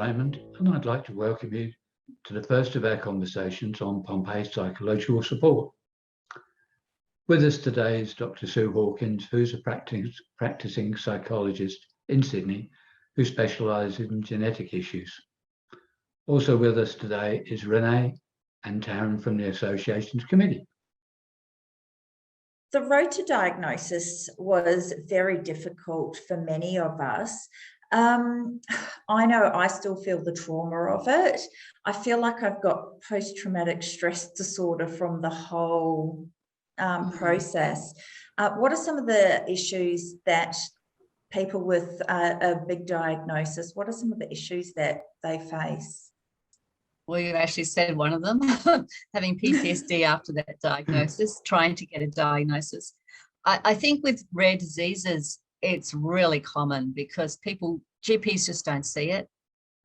Raymond, and I'd like to welcome you to the first of our conversations on Pompe Psychological Support. With us today is Dr. Sue Hawkins, who's a practicing psychologist in Sydney who specialises in genetic issues. Also with us today is Renee and Taryn from the Association's committee. The road to diagnosis was very difficult for many of us. I know I still feel the trauma of it. I feel like I've got post-traumatic stress disorder from the whole process. What are some of the issues that people with a big diagnosis, what are some of the issues that they face? Well, you actually said one of them, having PTSD after that diagnosis, trying to get a diagnosis. I think with rare diseases, it's really common because GPs just don't see it.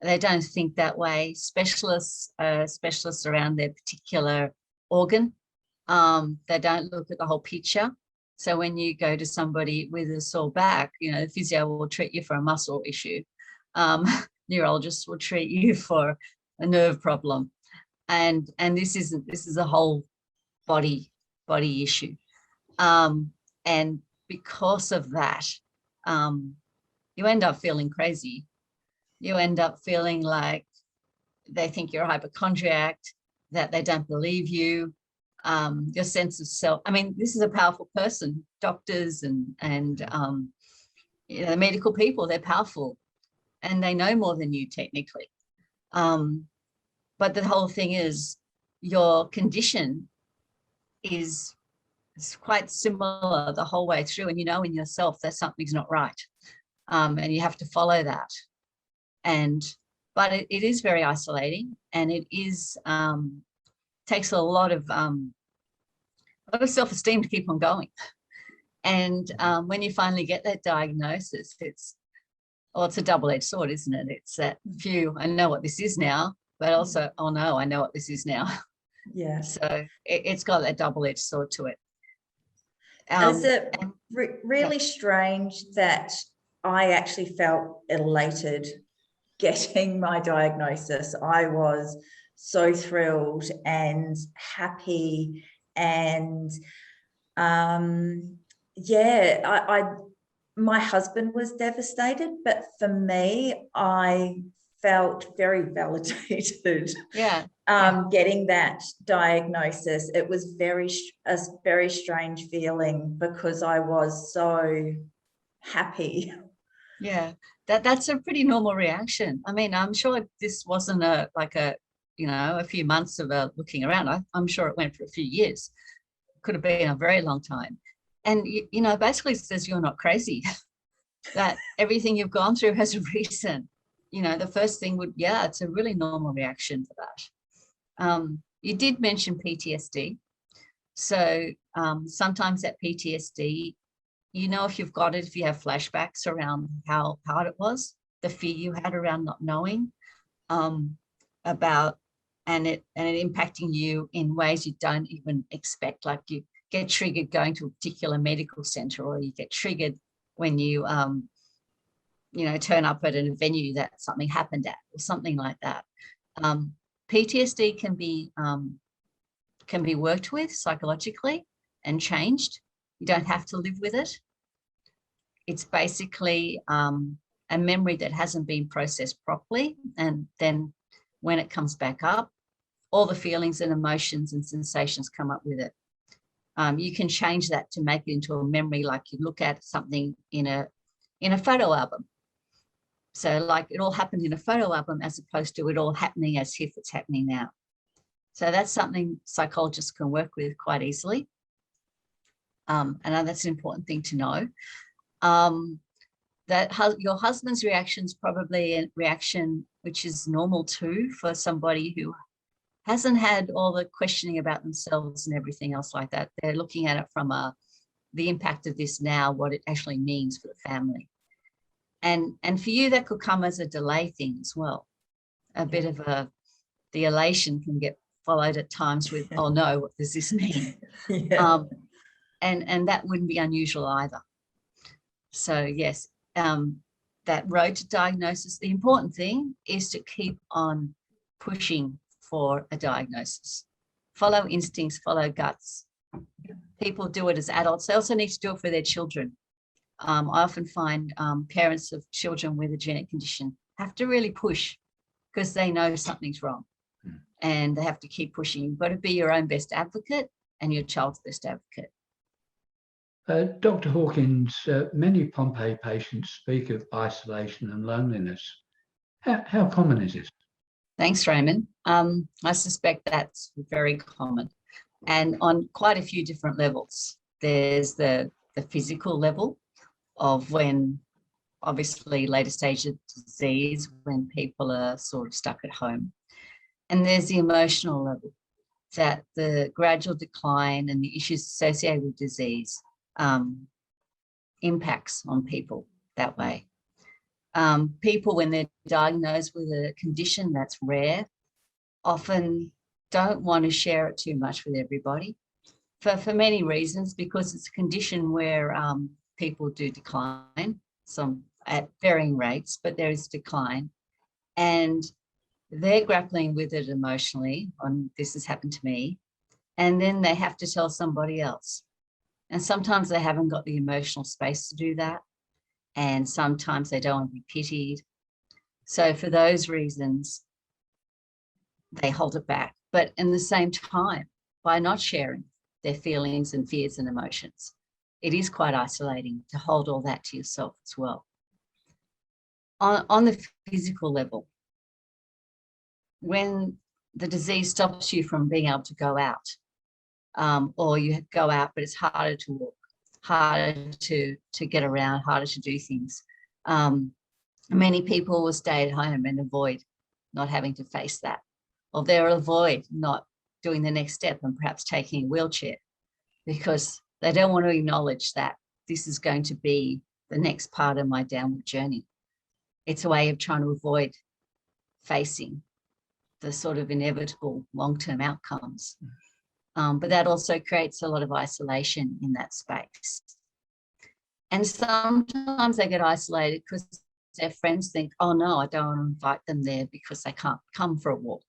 They don't think that way. Specialists around their particular organ, they don't look at the whole picture. So when you go to somebody with a sore back, the physio will treat you for a muscle issue. Neurologists will treat you for a nerve problem. And this is a whole body issue. And because of that, you end up feeling crazy. You end up feeling like they think you're a hypochondriac, that they don't believe you, your sense of self. I mean, this is a powerful person. Doctors and medical people, they're powerful and they know more than you technically. But the whole thing is your condition is quite similar the whole way through, and you know in yourself that something's not right, and you have to follow that. But it is very isolating, and it is takes a lot of self-esteem to keep on going. And when you finally get that diagnosis, it's a double-edged sword, isn't it? It's that I know what this is now, but also, oh no, I know what this is now. Yeah. So it's got that double-edged sword to it. Is it really strange that I actually felt elated getting my diagnosis? I was so thrilled and happy, and my husband was devastated, but for me, I felt very validated. Getting that diagnosis. It was a very strange feeling because I was so happy. Yeah, that's a pretty normal reaction. I mean, I'm sure this wasn't a few months of looking around. I'm sure it went for a few years. Could have been a very long time. And, basically says you're not crazy, that everything you've gone through has a reason. The first thing it's a really normal reaction for that. You did mention PTSD. So sometimes that PTSD, if you've got it, if you have flashbacks around how hard it was, the fear you had around not knowing about, and it impacting you in ways you don't even expect, like you get triggered going to a particular medical center, or you get triggered when you turn up at a venue that something happened at, or something like that. PTSD can be worked with psychologically and changed. You don't have to live with it. It's basically a memory that hasn't been processed properly, and then when it comes back up, all the feelings and emotions and sensations come up with it. You can change that to make it into a memory, like you look at something in a photo album. So like it all happened in a photo album as opposed to it all happening as if it's happening now. So that's something psychologists can work with quite easily. And that's an important thing to know. That your husband's reaction is probably a reaction which is normal too for somebody who hasn't had all the questioning about themselves and everything else like that. They're looking at it from the impact of this now, what it actually means for the family. And for you, that could come as a delay thing as well. A bit of the elation can get followed at times with, oh no, what does this mean? And that wouldn't be unusual either. So yes, that road to diagnosis, the important thing is to keep on pushing for a diagnosis. Follow instincts, follow guts. People do it as adults. They also need to do it for their children. I often find parents of children with a genetic condition have to really push because they know something's wrong and they have to keep pushing. You've got to be your own best advocate and your child's best advocate. Dr. Hawkins, many Pompe patients speak of isolation and loneliness. How common is this? Thanks, Raymond. I suspect that's very common and on quite a few different levels. There's the physical level of when, obviously, later stage of disease, when people are sort of stuck at home. And there's the emotional level, that the gradual decline and the issues associated with disease impacts on people that way. People, when they're diagnosed with a condition that's rare, often don't want to share it too much with everybody for many reasons, because it's a condition where people do decline, some at varying rates, but there is decline. And they're grappling with it emotionally, this has happened to me, and then they have to tell somebody else. And sometimes they haven't got the emotional space to do that. And sometimes they don't want to be pitied. So for those reasons, they hold it back. But in the same time, by not sharing their feelings and fears and emotions, it is quite isolating to hold all that to yourself as well. On the physical level, when the disease stops you from being able to go out, or you go out, but it's harder to walk, harder to get around, harder to do things. Many people will stay at home and avoid not having to face that, or they'll avoid not doing the next step and perhaps taking a wheelchair because they don't want to acknowledge that this is going to be the next part of my downward journey. It's a way of trying to avoid facing the sort of inevitable long-term outcomes. But that also creates a lot of isolation in that space. And sometimes they get isolated because their friends think, oh no, I don't want to invite them there because they can't come for a walk,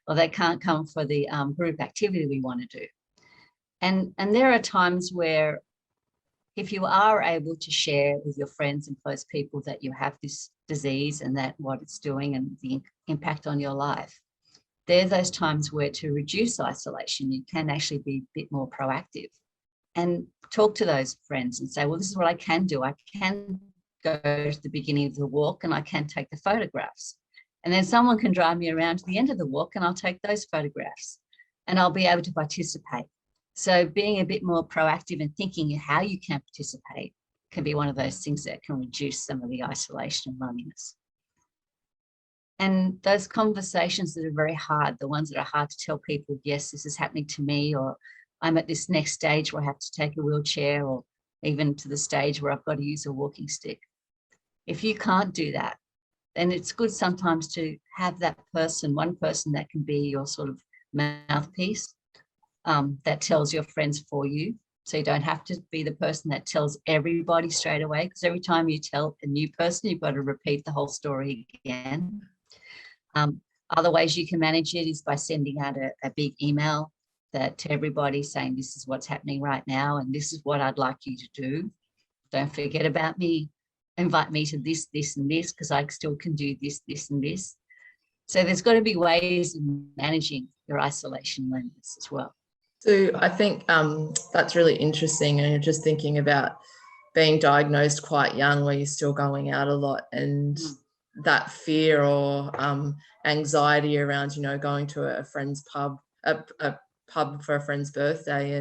or they can't come for the group activity we want to do. And there are times where if you are able to share with your friends and close people that you have this disease and that what it's doing and the impact on your life, there are those times where to reduce isolation, you can actually be a bit more proactive and talk to those friends and say, well, this is what I can do. I can go to the beginning of the walk and I can take the photographs. And then someone can drive me around to the end of the walk and I'll take those photographs and I'll be able to participate. So being a bit more proactive and thinking how you can participate can be one of those things that can reduce some of the isolation and loneliness. And those conversations that are very hard, the ones that are hard to tell people, yes, this is happening to me, or I'm at this next stage where I have to take a wheelchair, or even to the stage where I've got to use a walking stick. If you can't do that, then it's good sometimes to have that person, one person that can be your sort of mouthpiece, that tells your friends for you. So you don't have to be the person that tells everybody straight away, because every time you tell a new person, you've got to repeat the whole story again. Other ways you can manage it is by sending out a big email to everybody saying, this is what's happening right now, and this is what I'd like you to do. Don't forget about me. Invite me to this, this, and this, because I still can do this, this, and this. So there's got to be ways of managing your isolation loneliness as well. So I think that's really interesting. And you're just thinking about being diagnosed quite young, where you're still going out a lot, and that fear or anxiety around, going to a friend's pub, a pub for a friend's birthday,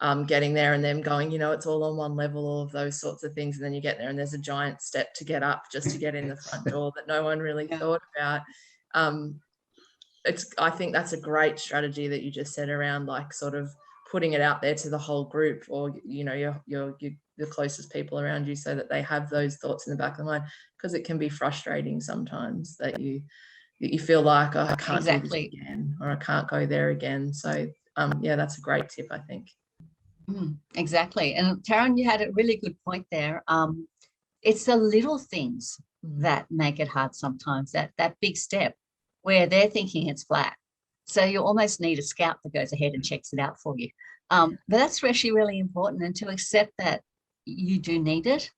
and getting there and them going, it's all on one level, all of those sorts of things. And then you get there and there's a giant step to get up just to get in the front door that no one really thought about. I think that's a great strategy that you just said around, like, sort of putting it out there to the whole group, or your closest people around you, so that they have those thoughts in the back of the mind, because it can be frustrating sometimes that you feel like, oh, I can't do this again, or I can't go there again. So yeah, that's a great tip, I think. Exactly. And Taryn, you had a really good point there. it's the little things that make it hard sometimes, that big step where they're thinking it's flat. So you almost need a scout that goes ahead and checks it out for you. But that's actually really important, and to accept that you do need it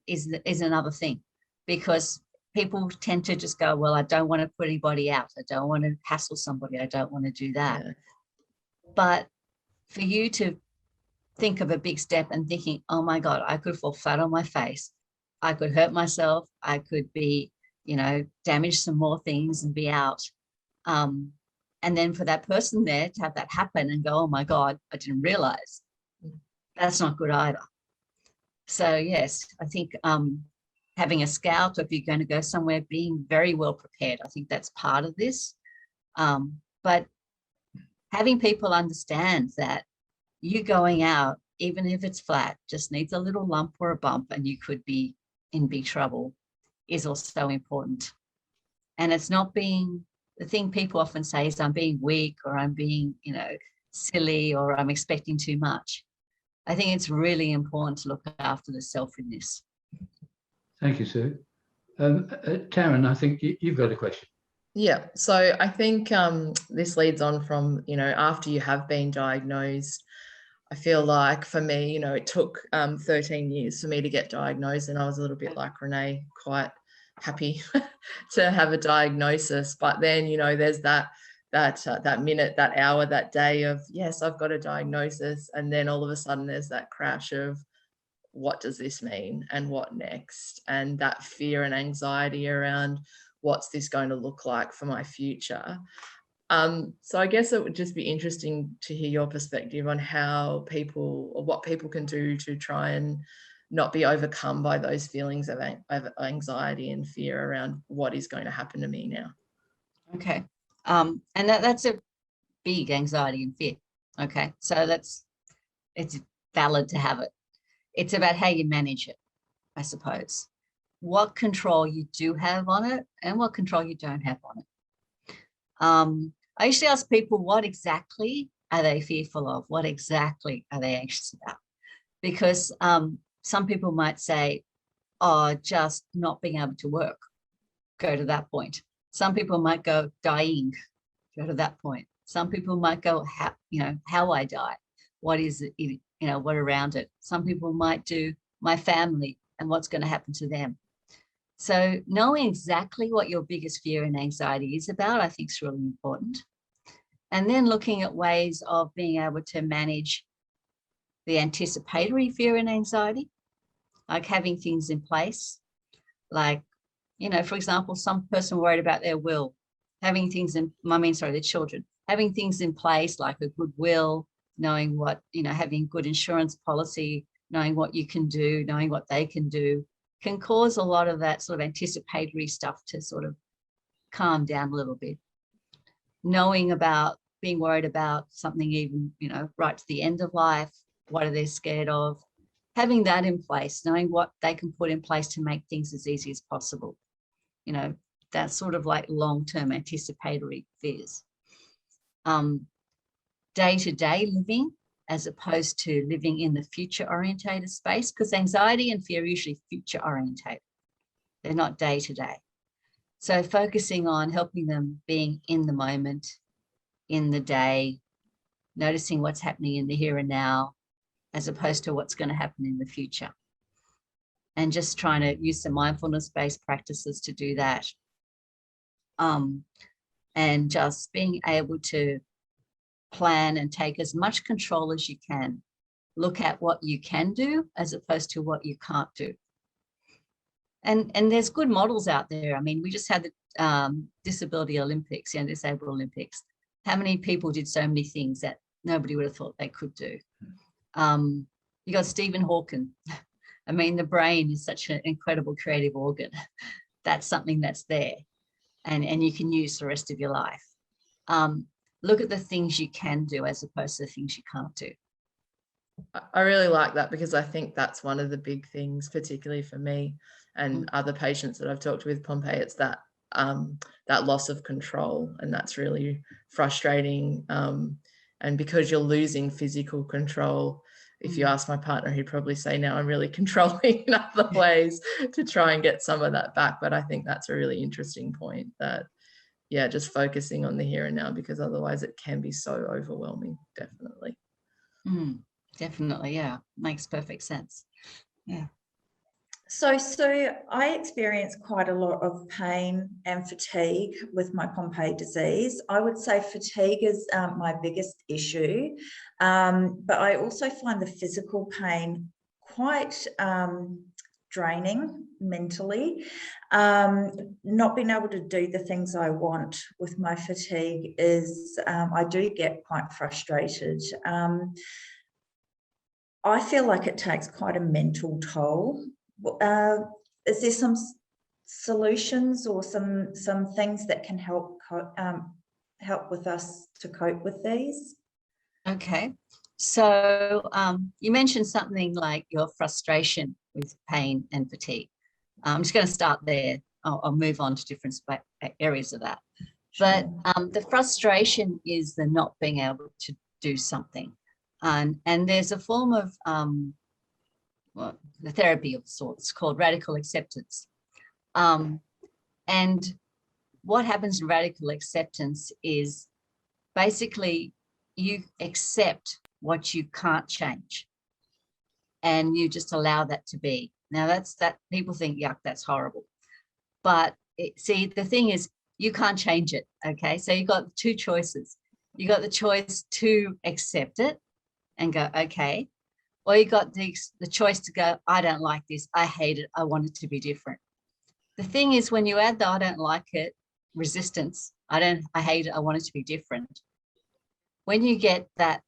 is another thing, because people tend to just go, well, I don't want to put anybody out. I don't want to hassle somebody. I don't want to do that. Yeah. But for you to think of a big step and thinking, oh my God, I could fall flat on my face. I could hurt myself. I could be, damage some more things and be out. And then for that person there to have that happen and go, oh my God, I didn't realize, that's not good either. So yes, I think having a scout, or if you're going to go somewhere, being very well prepared, I think that's part of this. But having people understand that you going out, even if it's flat, just needs a little lump or a bump and you could be in big trouble, is also important. And it's not being, the thing people often say is I'm being weak, or I'm being, silly, or I'm expecting too much. I think it's really important to look after the self in this. Thank you, Sue. Taryn, I think you've got a question. Yeah, so I think this leads on from, after you have been diagnosed, I feel like for me, it took 13 years for me to get diagnosed, and I was a little bit like Renee, quite happy to have a diagnosis. But then, there's that minute, that hour, that day of, yes, I've got a diagnosis. And then all of a sudden there's that crash of, what does this mean and what next? And that fear and anxiety around, what's this going to look like for my future? So I guess it would just be interesting to hear your perspective on how people, or what people can do to try and not be overcome by those feelings of anxiety and fear around what is going to happen to me now. Okay. And that's a big anxiety and fear. Okay. So it's valid to have it. It's about how you manage it, I suppose. What control you do have on it and what control you don't have on it. I usually ask people, what exactly are they fearful of? What exactly are they anxious about? Because some people might say, oh, just not being able to work. Go to that point. Some people might go dying. Go to that point. Some people might go, how I die. What is it? What around it? Some people might do my family and what's going to happen to them. So knowing exactly what your biggest fear and anxiety is about, I think is really important. And then looking at ways of being able to manage the anticipatory fear and anxiety, like having things in place, like, for example, some person worried about their will, having things in, their children, having things in place like a good will, knowing what, having good insurance policy, knowing what you can do, knowing what they can do, can cause a lot of that sort of anticipatory stuff to sort of calm down a little bit. Knowing about being worried about something even, right to the end of life, what are they scared of? Having that in place, knowing what they can put in place to make things as easy as possible. That's sort of like long-term anticipatory fears. Day-to-day living, as opposed to living in the future-orientated space, because anxiety and fear are usually future-orientated. They're not day-to-day. So focusing on helping them being in the moment, in the day, noticing what's happening in the here and now, as opposed to what's going to happen in the future. And just trying to use some mindfulness-based practices to do that. And just being able to plan and take as much control as you can. Look at what you can do as opposed to what you can't do. And there's good models out there. I mean, we just had the Disability Olympics, Disabled Olympics. How many people did so many things that nobody would have thought they could do? You got Sue Hawkins. I mean, the brain is such an incredible creative organ. That's something that's there and you can use the rest of your life. Look at the things you can do as opposed to the things you can't do. I really like that, because I think that's one of the big things, particularly for me and other patients that I've talked with Pompe. It's that that loss of control, and that's really frustrating. And because you're losing physical control, if you ask my partner, he'd probably say now I'm really controlling in other ways to try and get some of that back. But I think that's a really interesting point, that, yeah, just focusing on the here and now, because otherwise it can be so overwhelming. Definitely. Definitely. Yeah. Makes perfect sense. Yeah. So I experience quite a lot of pain and fatigue with my Pompe disease. I would say fatigue is my biggest issue, but I also find the physical pain quite draining mentally. Not being able to do the things I want with my fatigue is, I do get quite frustrated. I feel like it takes quite a mental toll. Is there some solutions or some things that can help with us to cope with these? Okay. So you mentioned something like your frustration with pain and fatigue. I'm just going to start there. I'll move on to different areas of that. But the frustration is the not being able to do something. And there's a form of the therapy of sorts called radical acceptance. And what happens in radical acceptance is basically you accept what you can't change and you just allow that to be. Now that people think, yuck, that's horrible. But see, the thing is, you can't change it. Okay. So you got two choices. You got the choice to accept it and go, okay. Or you got the choice to go, I don't like this. I hate it. I want it to be different. The thing is, when you add the I don't like it, resistance, I hate it. I want it to be different. When you get that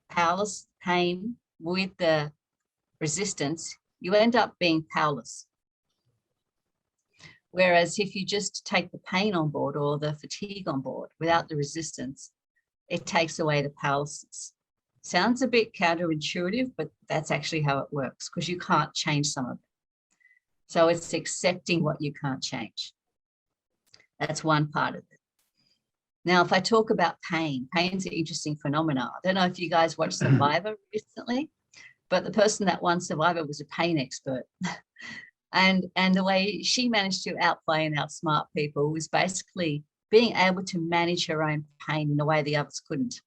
powerless pain with the resistance, you end up being powerless. Whereas if you just take the pain on board or the fatigue on board without the resistance, it takes away the powerlessness. Sounds a bit counterintuitive, but that's actually how it works, because you can't change some of it. So it's accepting what you can't change. That's one part of it. Now, if I talk about pain, pain's an interesting phenomenon. I don't know if you guys watched Survivor recently, but the person that won Survivor was a pain expert. and the way she managed to outplay and outsmart people was basically being able to manage her own pain in a way the others couldn't.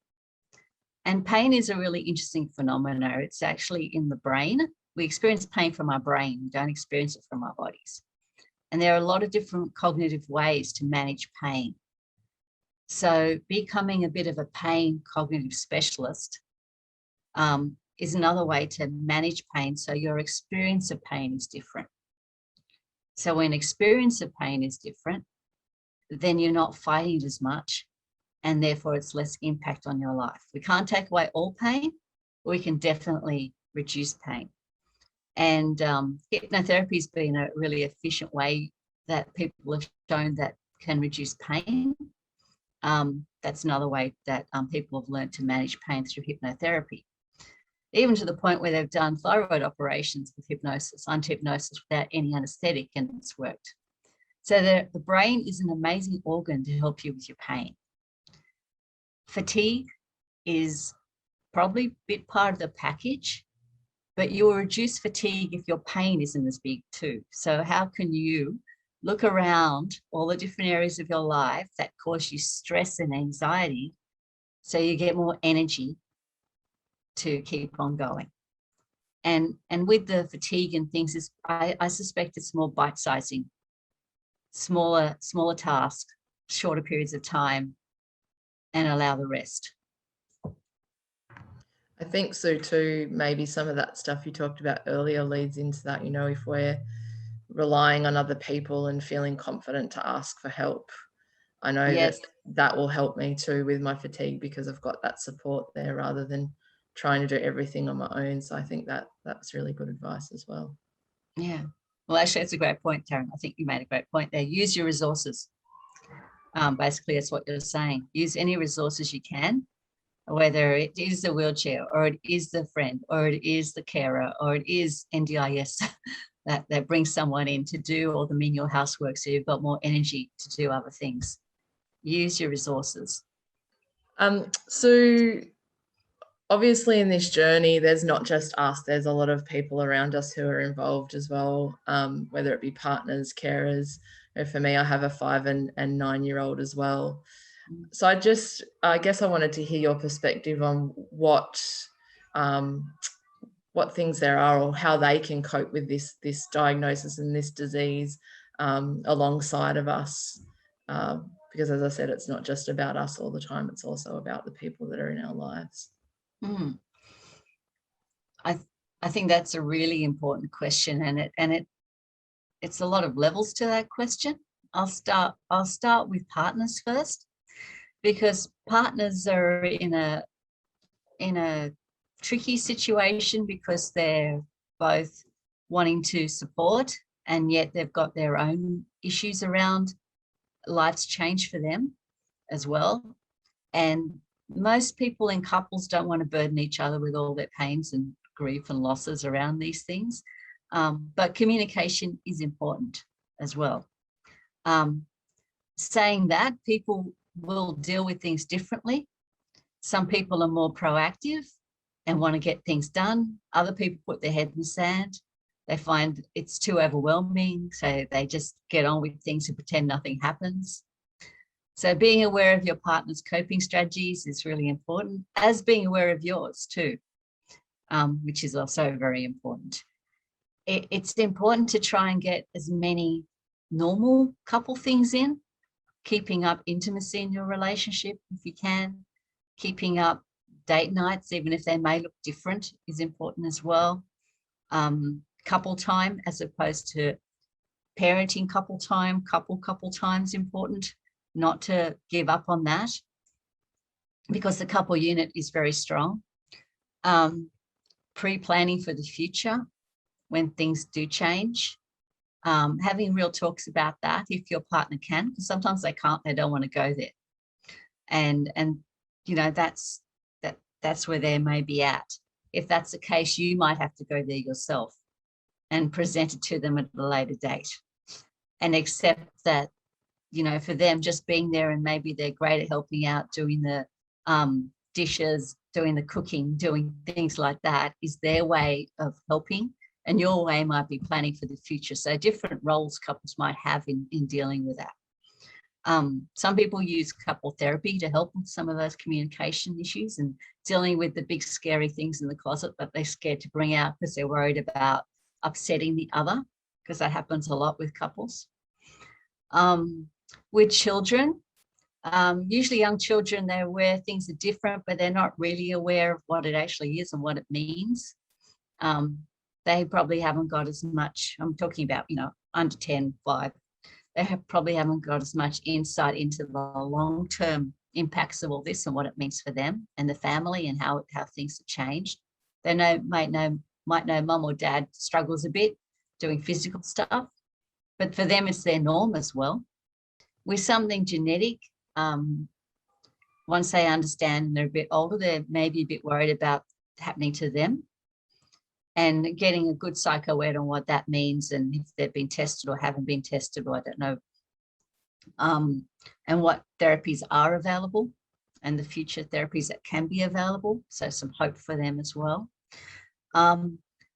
And pain is a really interesting phenomenon. It's actually in the brain. We experience pain from our brain. We don't experience it from our bodies. And there are a lot of different cognitive ways to manage pain. So becoming a bit of a pain cognitive specialist is another way to manage pain. So your experience of pain is different. So when experience of pain is different, then you're not fighting it as much, and therefore it's less impact on your life. We can't take away all pain, but we can definitely reduce pain. And hypnotherapy has been a really efficient way that people have shown that can reduce pain. That's another way that people have learned to manage pain through hypnotherapy, even to the point where they've done thyroid operations with hypnosis, under hypnosis without any anesthetic, and it's worked. So the brain is an amazing organ to help you with your pain. Fatigue is probably a bit part of the package, but you will reduce fatigue if your pain isn't as big too. So how can you look around all the different areas of your life that cause you stress and anxiety so you get more energy to keep on going? And with the fatigue and things, I suspect it's more bite-sizing, smaller tasks, shorter periods of time, and allow the rest. I think, Sue, too, maybe some of that stuff you talked about earlier leads into that, you know, if we're relying on other people and feeling confident to ask for help. I know that will help me too with my fatigue, because I've got that support there rather than trying to do everything on my own. So I think that's really good advice as well. Yeah. Well, actually, it's a great point, Taryn. I think you made a great point there. Use your resources. Basically, that's what you're saying. Use any resources you can, whether it is the wheelchair or it is the friend or it is the carer or it is NDIS that brings someone in to do all the menial housework so you've got more energy to do other things. Use your resources. So obviously in this journey, there's not just us, there's a lot of people around us who are involved as well, whether it be partners, carers. For me, I have a 5 and 9-year-old as well. So I guess I wanted to hear your perspective on what things there are, or how they can cope with this diagnosis and this disease alongside of us. Because as I said, it's not just about us all the time, it's also about the people that are in our lives. I think that's a really important question, and it's a lot of levels to that question. I'll start with partners first, because partners are in a tricky situation because they're both wanting to support, and yet they've got their own issues around life's change for them as well. And most people in couples don't want to burden each other with all their pains and grief and losses around these things. But communication is important as well. Saying that, people will deal with things differently. Some people are more proactive and want to get things done. Other people put their head in the sand. They find it's too overwhelming, so they just get on with things and pretend nothing happens. So being aware of your partner's coping strategies is really important, as being aware of yours too, which is also very important. It's important to try and get as many normal couple things in, keeping up intimacy in your relationship if you can, keeping up date nights, even if they may look different, is important as well. Couple time as opposed to parenting couple time, couple time is important, not to give up on that, because the couple unit is very strong. Pre-planning for the future when things do change, having real talks about that if your partner can, because sometimes they can't, they don't want to go there, and you know, that's where they may be at. If that's the case, you might have to go there yourself and present it to them at a later date, and accept that, you know, for them, just being there, and maybe they're great at helping out, doing the dishes, doing the cooking, doing things like that, is their way of helping, and your way might be planning for the future. So different roles couples might have in dealing with that. Some people use couple therapy to help with some of those communication issues and dealing with the big scary things in the closet that they're scared to bring out because they're worried about upsetting the other, because that happens a lot with couples. With children, usually young children, they're aware things are different, but they're not really aware of what it actually is and what it means. They probably haven't got as much, I'm talking about, you know, under 10, 5, probably haven't got as much insight into the long-term impacts of all this and what it means for them and the family and how things have changed. They might know mum or dad struggles a bit doing physical stuff, but for them it's their norm as well. With something genetic, once they understand and they're a bit older, they're maybe a bit worried about happening to them, and getting a good psycho ed on what that means, and if they've been tested or haven't been tested, or I don't know, and what therapies are available and the future therapies that can be available. So some hope for them as well.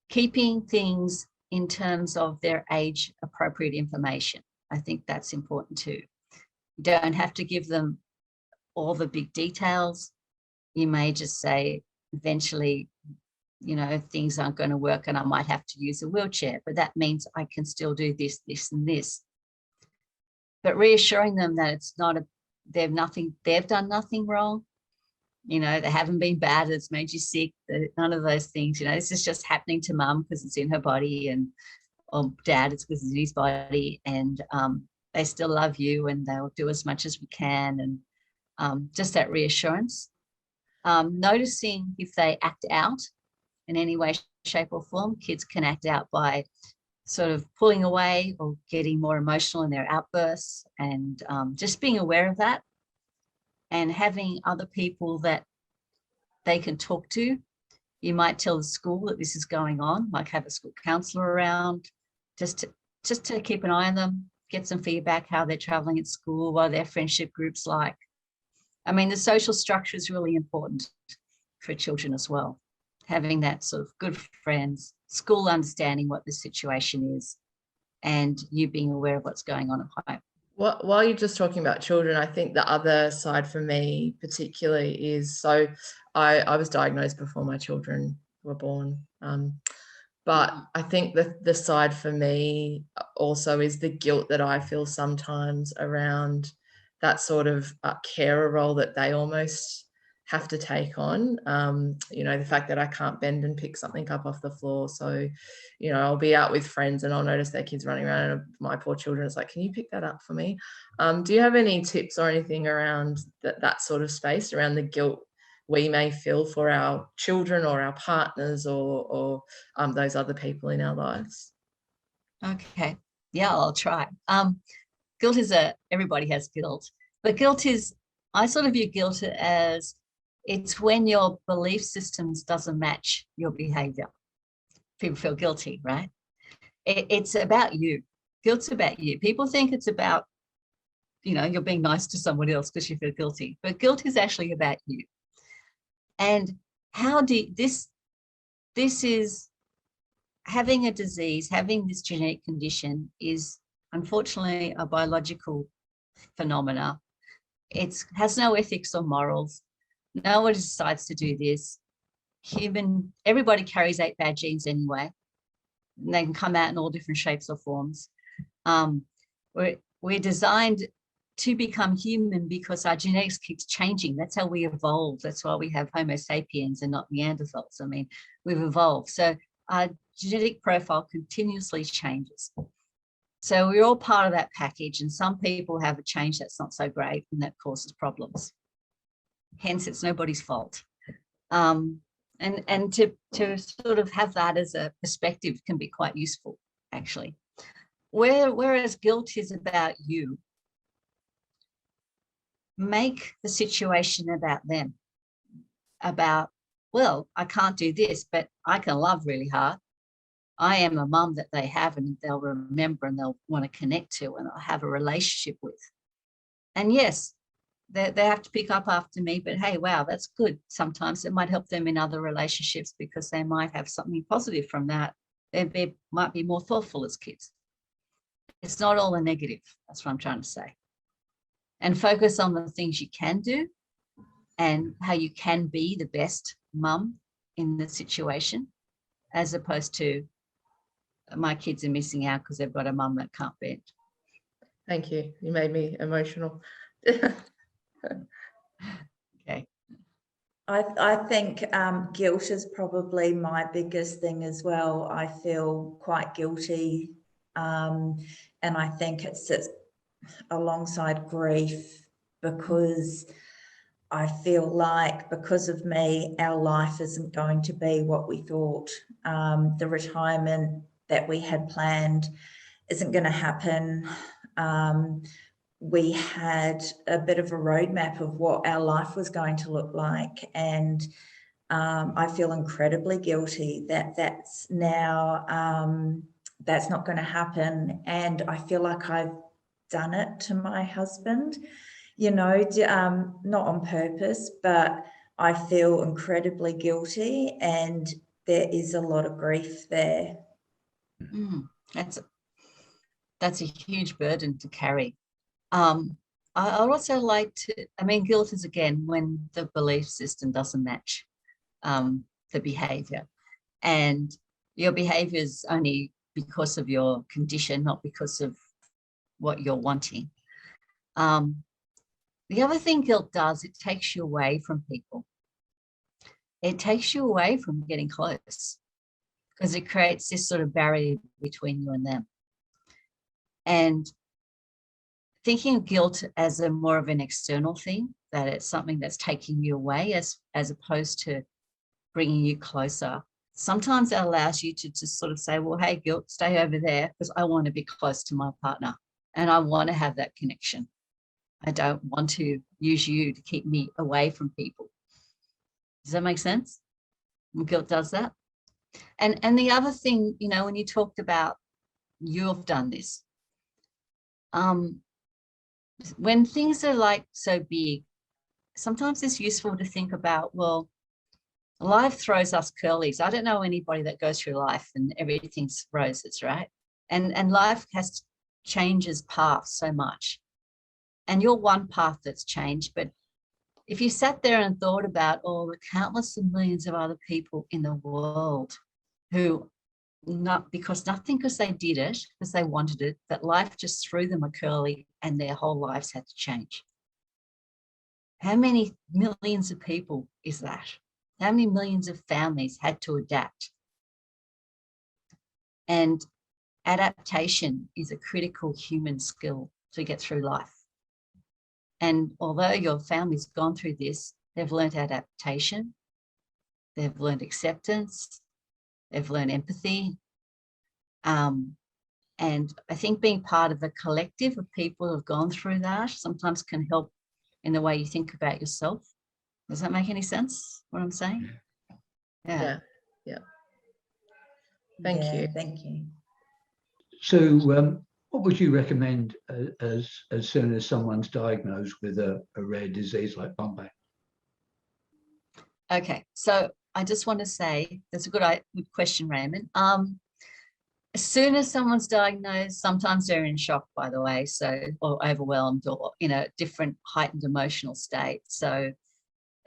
Keeping things in terms of their age appropriate information. I think that's important too. You don't have to give them all the big details. You may just say, eventually, you know, things aren't going to work and I might have to use a wheelchair, but that means I can still do this, this, and this. But reassuring them that it's not they've done nothing wrong. You know, they haven't been bad, it's made you sick, none of those things. You know, this is just happening to mum because it's in her body, and or dad, it's because it's in his body, and they still love you and they'll do as much as we can, and just that reassurance. Noticing if they act out in any way, shape or form. Kids can act out by sort of pulling away or getting more emotional in their outbursts, and just being aware of that and having other people that they can talk to. You might tell the school that this is going on, like have a school counsellor around, just to keep an eye on them, get some feedback, how they're travelling at school, what their friendship groups like. I mean, the social structure is really important. for children as well. Having that sort of good friends, school understanding what the situation is, and you being aware of what's going on at home. While you're just talking about children, I think the other side for me particularly is, so I was diagnosed before my children were born. But I think the side for me also is the guilt that I feel sometimes around that sort of carer role that they almost have to take on. You know, the fact that I can't bend and pick something up off the floor. So, you know, I'll be out with friends and I'll notice their kids running around and my poor children is like, can you pick that up for me? Do you have any tips or anything around that sort of space, around the guilt we may feel for our children or our partners or those other people in our lives? Okay, yeah, I'll try. Guilt is everybody has guilt, but guilt is, I sort of view guilt as it's when your belief systems doesn't match your behavior. People feel guilty, right? It's about you. Guilt's about you. People think it's about, you know, you're being nice to someone else because you feel guilty, but guilt is actually about you. And how do this is having a disease, having this genetic condition is unfortunately a biological phenomena. It has no ethics or morals. No one decides to do this. Everybody carries 8 bad genes anyway. And they can come out in all different shapes or forms. We're designed to become human because our genetics keeps changing. That's how we evolve. That's why we have Homo sapiens and not Neanderthals. I mean, we've evolved. So our genetic profile continuously changes. So we're all part of that package, and some people have a change that's not so great and that causes problems. Hence, it's nobody's fault. And to sort of have that as a perspective can be quite useful, actually. Whereas guilt is about you, make the situation about them. About, well, I can't do this, but I can love really hard. I am a mum that they have and they'll remember and they'll want to connect to and I'll have a relationship with. And yes, they have to pick up after me, but hey, wow, that's good. Sometimes it might help them in other relationships because they might have something positive from that. They might be more thoughtful as kids. It's not all a negative. That's what I'm trying to say. And focus on the things you can do and how you can be the best mum in the situation, as opposed to my kids are missing out because they've got a mum that can't bend. Thank you. You made me emotional. Okay. I think guilt is probably my biggest thing as well. I feel quite guilty, and I think it sits alongside grief because I feel like because of me, our life isn't going to be what we thought. The retirement that we had planned isn't going to happen. We had a bit of a roadmap of what our life was going to look like. And I feel incredibly guilty that that's now, that's not going to happen. And I feel like I've done it to my husband, you know, not on purpose, but I feel incredibly guilty and there is a lot of grief there. That's a huge burden to carry. I also like to, I mean, guilt is again when the belief system doesn't match the behavior, and your behavior is only because of your condition, not because of what you're wanting. The other thing guilt does, it takes you away from people. It takes you away from getting close because it creates this sort of barrier between you and them. And thinking of guilt as a more of an external thing, that it's something that's taking you away as opposed to bringing you closer. Sometimes it allows you to just sort of say, well, hey, guilt, stay over there because I want to be close to my partner and I want to have that connection. I don't want to use you to keep me away from people. Does that make sense? And guilt does that. And the other thing, you know, when you talked about you've done this, when things are like so big, sometimes it's useful to think about, well, Life throws us curlies. I don't know anybody that goes through life and everything's roses, right? And life changes paths so much. And you're one path that's changed. But if you sat there and thought about all the countless and millions of other people in the world who, not because they did it, because they wanted it, that life just threw them a curly and their whole lives had to change. How many millions of people is that? How many millions of families had to adapt? And adaptation is a critical human skill to get through life. And although your family's gone through this, they've learned adaptation, they've learned acceptance, they've learned empathy. And I think being part of a collective of people who have gone through that sometimes can help in the way you think about yourself. Does that make any sense, what I'm saying? Yeah. Thank you. Thank you. So what would you recommend as soon as someone's diagnosed with a rare disease like Pompe? Okay, so I just want to say, that's a good question, Raymond. As soon as someone's diagnosed, sometimes they're in shock, by the way, or overwhelmed, or in a different heightened emotional state. So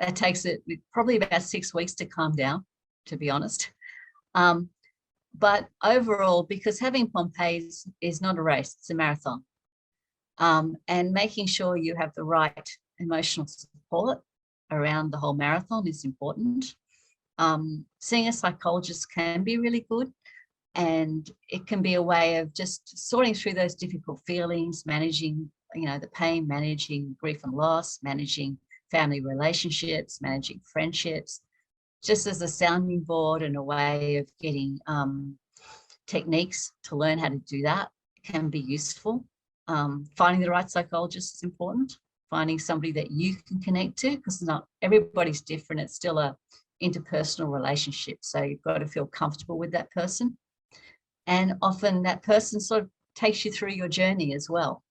that takes it probably about 6 weeks to calm down, to be honest. But overall, because having Pompe is not a race, it's a marathon. And making sure you have the right emotional support around the whole marathon is important. Seeing a psychologist can be really good, and it can be a way of just sorting through those difficult feelings, managing, the pain, managing grief and loss, managing family relationships, managing friendships, just as a sounding board and a way of getting techniques to learn how to do that can be useful. Finding the right psychologist is important. Finding somebody that you can connect to, because not everybody's different. It's still a interpersonal relationship. So you've got to feel comfortable with that person. And often that person sort of takes you through your journey as well.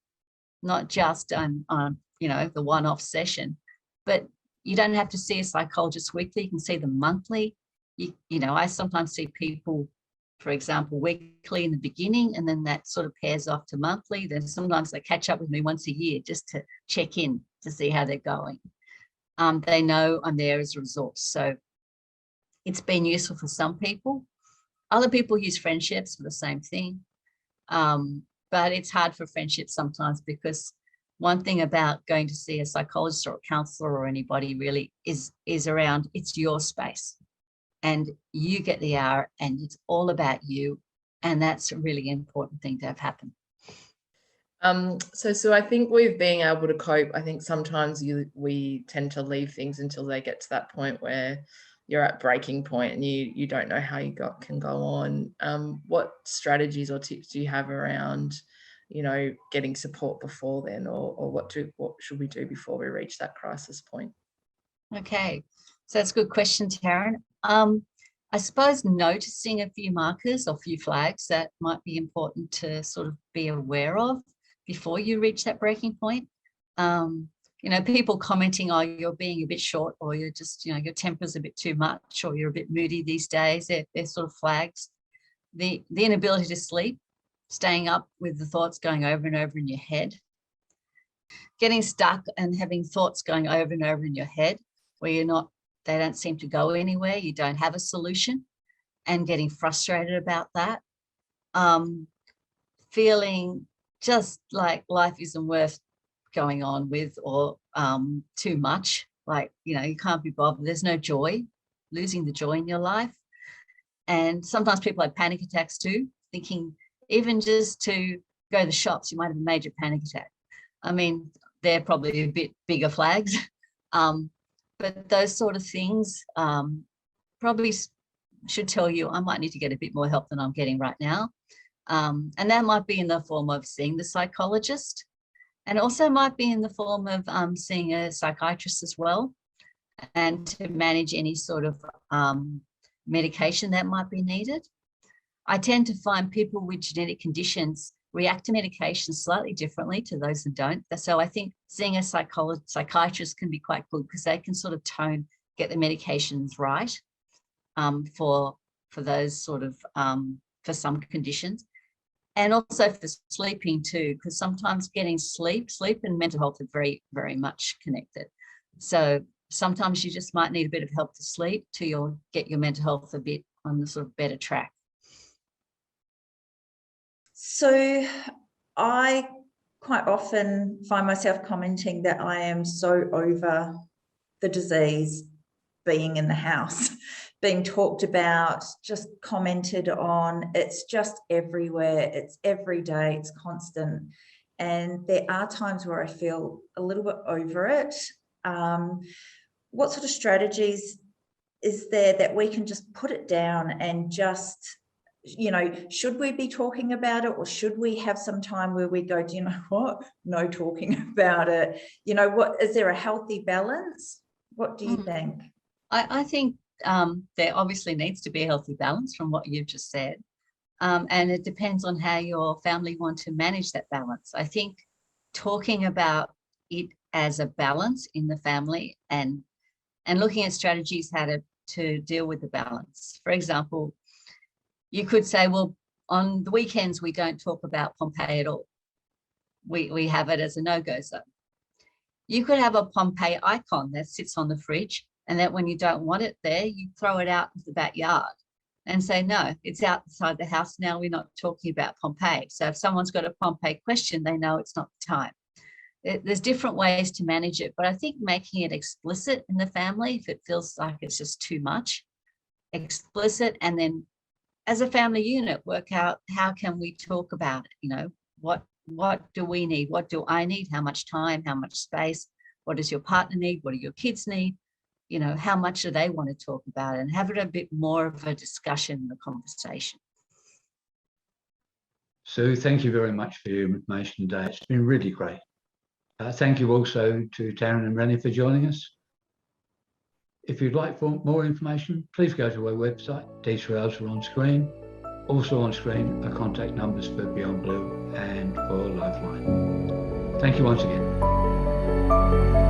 Not just on the one-off session, but you don't have to see a psychologist weekly. You can see them monthly. I sometimes see people, for example, weekly in the beginning, and then that sort of pairs off to monthly. Then sometimes they catch up with me once a year just to check in to see how they're going. They know I'm there as a resource. So it's been useful for some people. Other people use friendships for the same thing. But it's hard for friendships sometimes, because one thing about going to see a psychologist or a counselor or anybody really is around, it's your space. And you get the hour and it's all about you. And that's a really important thing to have happen. So I think with being able to cope, I think sometimes we tend to leave things until they get to that point where you're at breaking point and you don't know how you can go on. What strategies or tips do you have around, getting support before then, or what should we do before we reach that crisis point? Okay, so that's a good question, Taryn. I suppose noticing a few markers or few flags that might be important to sort of be aware of before you reach that breaking point. People commenting, oh, you're being a bit short, or you're just, your temper's a bit too much, or you're a bit moody these days. They're sort of flags. The inability to sleep, staying up with the thoughts going over and over in your head, getting stuck and having thoughts going over and over in your head where they don't seem to go anywhere, you don't have a solution, and getting frustrated about that. Feeling just like life isn't worth going on with, or too much, like, you can't be bothered. There's no joy, losing the joy in your life. And sometimes people have panic attacks too, thinking even just to go to the shops, you might have a major panic attack. I mean, they're probably a bit bigger flags. But those sort of things probably should tell you, I might need to get a bit more help than I'm getting right now. And that might be in the form of seeing the psychologist, and also might be in the form of seeing a psychiatrist as well, and to manage any sort of medication that might be needed. I tend to find people with genetic conditions react to medication slightly differently to those that don't. So I think seeing a psychiatrist can be quite good, because they can sort of get the medications right for those sort of for some conditions, and also for sleeping too, because sometimes getting sleep and mental health are very, very much connected. So sometimes you just might need a bit of help to sleep to get your mental health a bit on the sort of better track. So I quite often find myself commenting that I am so over the disease being in the house, being talked about, just commented on. It's just everywhere. It's every day. It's constant. And there are times where I feel a little bit over it. What sort of strategies is there that we can just put it down and just, you know, should we be talking about it, or should we have some time where we go, do you know what? No talking about it. You know, what is there a healthy balance? What do you think? I think there obviously needs to be a healthy balance from what you've just said. And it depends on how your family want to manage that balance. I think talking about it as a balance in the family and looking at strategies how to deal with the balance. For example, you could say, well, on the weekends, we don't talk about Pompe at all. We have it as a no-go zone. You could have a Pompe icon that sits on the fridge, and that when you don't want it there, you throw it out into the backyard and say, no, it's outside the house now. We're not talking about Pompe. So if someone's got a Pompe question, they know it's not the time. There's different ways to manage it, but I think making it explicit in the family, if it feels like it's just too much, explicit, and then as a family unit, work out how can we talk about it? You know, what do we need? What do I need? How much time? How much space? What does your partner need? What do your kids need? You know, how much do they want to talk about it, and have it a bit more of a discussion and a conversation. Sue, thank you very much for your information today. It's been really great. Thank you also to Taryn and Rennie for joining us. If you'd like more information, please go to our website. Details are on screen. Also on screen are contact numbers for Beyond Blue and for Lifeline. Thank you once again.